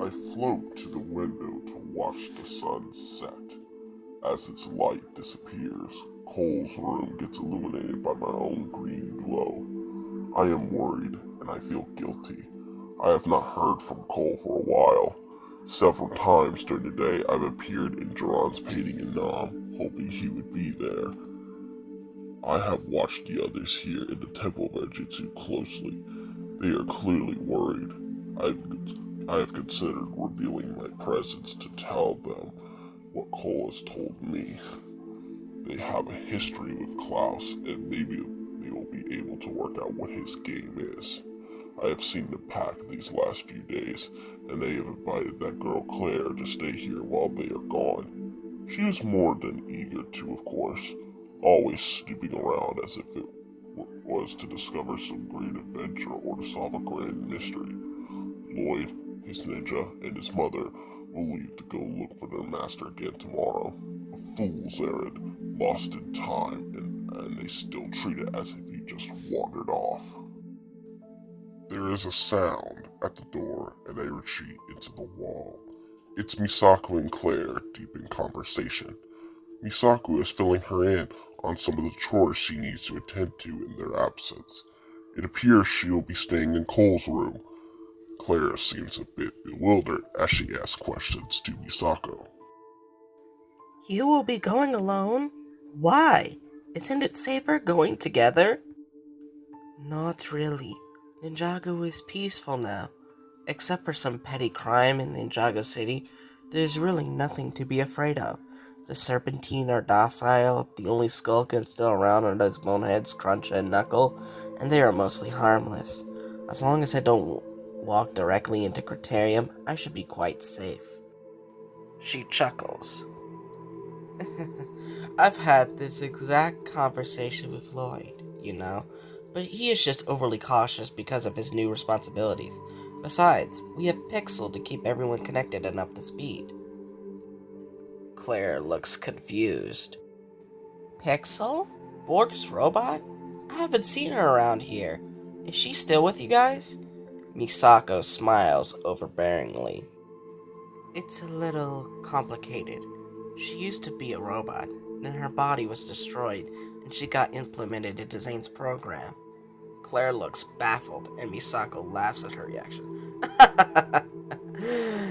I float to the window to watch the sun set. As its light disappears, Cole's room gets illuminated by my own green glow. I am worried, and I feel guilty. I have not heard from Cole for a while. Several times during the day I've appeared in Duran's painting in Nam, hoping he would be there. I have watched the others here in the Temple of Erjitsu closely. They are clearly worried. I have considered revealing my presence to tell them what Cole has told me. They have a history with Klaus, and maybe they will be able to work out what his game is. I have seen them pack these last few days, and they have invited that girl Claire to stay here while they are gone. She is more than eager to, of course, always snooping around as if it was to discover some great adventure or to solve a grand mystery. Lloyd, his ninja, and his mother will leave to go look for their master again tomorrow. A fool's errand, lost in time, and they still treat it as if he just wandered off. There is a sound at the door, and I retreat into the wall. It's Misako and Claire, deep in conversation. Misako is filling her in on some of the chores she needs to attend to in their absence. It appears she will be staying in Cole's room. Claire seems a bit bewildered as she asks questions to Misako. You will be going alone? Why? Isn't it safer going together? Not really. Ninjago is peaceful now. Except for some petty crime in Ninjago City, there's really nothing to be afraid of. The Serpentine are docile, the only skulkins still around are those boneheads Crunch and Knuckle, and they are mostly harmless. As long as I don't walk directly into Criterium, I should be quite safe. She chuckles. I've had this exact conversation with Lloyd, but he is just overly cautious because of his new responsibilities. Besides, we have Pixel to keep everyone connected and up to speed. Claire looks confused. Pixel? Borg's robot? I haven't seen her around here. Is she still with you guys? Misako smiles overbearingly. It's a little complicated. She used to be a robot, then her body was destroyed, and she got implemented into Zane's program. Claire looks baffled, and Misako laughs at her reaction.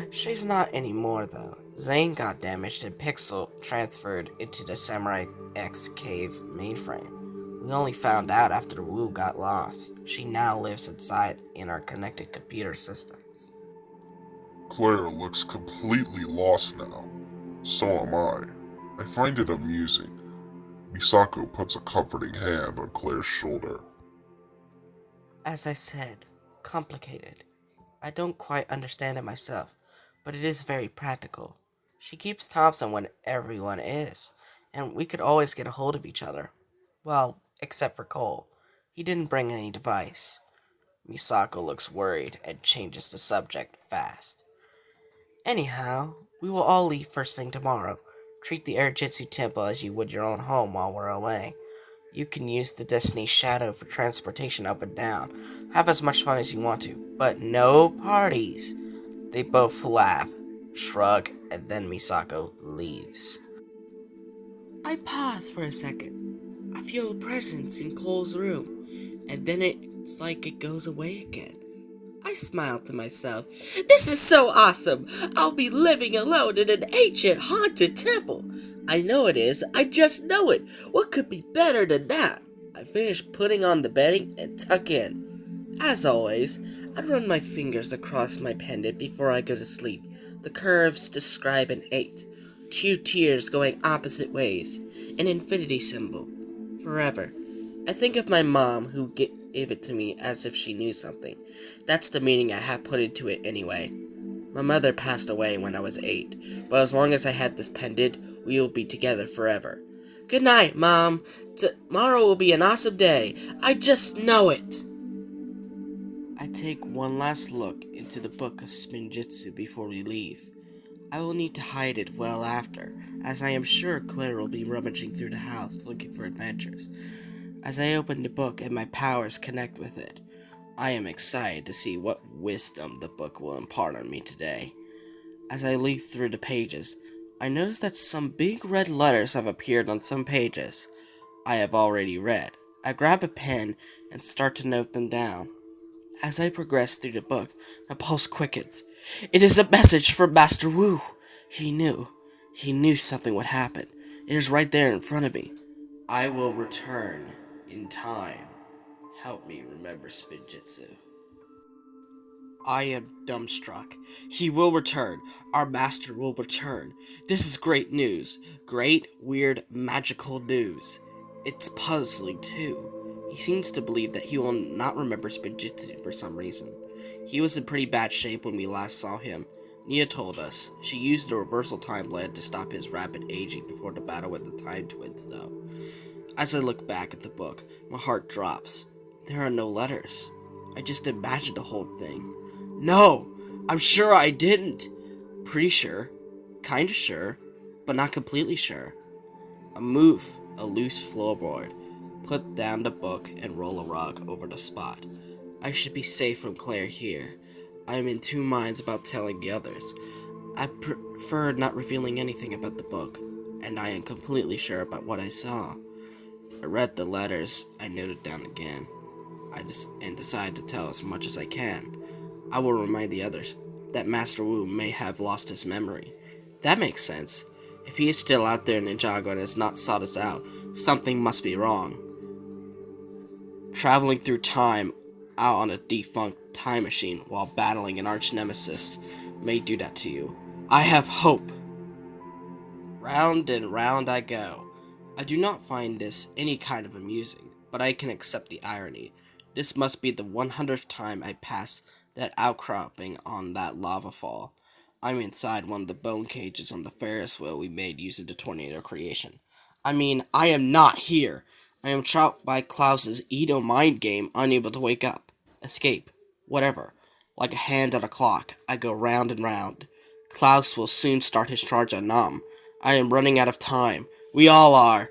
She's not anymore, though. Zane got damaged and Pixel transferred into the Samurai X cave mainframe. We only found out after Wu got lost. She now lives inside in our connected computer systems. Claire looks completely lost now. So am I. I find it amusing. Misako puts a comforting hand on Claire's shoulder. As I said, complicated. I don't quite understand it myself, but it is very practical. She keeps Thompson when everyone is, and we could always get a hold of each other. Well, except for Cole. He didn't bring any device. Misako looks worried and changes the subject fast. Anyhow, we will all leave first thing tomorrow. Treat the Airjitsu Temple as you would your own home while we're away. You can use the Destiny Shadow for transportation up and down. Have as much fun as you want to, but no parties. They both laugh, shrug, and then Misako leaves. I pause for a second. I feel a presence in Cole's room, and then it's like it goes away again. I smile to myself. This is so awesome! I'll be living alone in an ancient haunted temple! I know it is, I just know it! What could be better than that? I finish putting on the bedding and tuck in. As always, I run my fingers across my pendant before I go to sleep. The curves describe an 8. 2 tears going opposite ways. An infinity symbol. Forever. I think of my mom who gave it to me as if she knew something. That's the meaning I have put into it anyway. My mother passed away when I was 8, but as long as I had this pendant, we will be together forever. Good night, Mom. Tomorrow will be an awesome day. I just know it. I take one last look into the book of Spinjitzu before we leave. I will need to hide it well after, as I am sure Claire will be rummaging through the house looking for adventures. As I open the book and my powers connect with it, I am excited to see what wisdom the book will impart on me today. As I leaf through the pages, I notice that some big red letters have appeared on some pages I have already read. I grab a pen and start to note them down. As I progress through the book, my pulse quickens. It is a message from Master Wu. He knew. He knew something would happen. It is right there in front of me. I will return in time. Help me remember Spinjitzu. I am dumbstruck. He will return. Our master will return. This is great news. Great, weird, magical news. It's puzzling, too. He seems to believe that he will not remember Spinjitzu for some reason. He was in pretty bad shape when we last saw him. Nia told us. She used the reversal time blade to stop his rapid aging before the battle with the Time Twins, though. As I look back at the book, my heart drops. There are no letters. I just imagined the whole thing. No! I'm sure I didn't! Pretty sure. Kinda sure. But not completely sure. I move a loose floorboard, put down the book, and roll a rug over the spot. I should be safe from Claire here. I am in two minds about telling the others. I prefer not revealing anything about the book, and I am completely sure about what I saw. I read the letters I noted down again. And decided to tell as much as I can. I will remind the others that Master Wu may have lost his memory. That makes sense. If he is still out there in Ninjago and has not sought us out, something must be wrong. Traveling through time out on a defunct time machine while battling an arch nemesis may do that to you. I have hope. Round and round I go. I do not find this any kind of amusing, but I can accept the irony. This must be the 100th time I pass that outcropping on that lava fall. I'm inside one of the bone cages on the Ferris wheel we made using the tornado creation. I mean, I am not here. I am trapped by Klaus's Edo mind game, unable to wake up, escape, whatever. Like a hand on a clock, I go round and round. Klaus will soon start his charge on Nam. I am running out of time. We all are.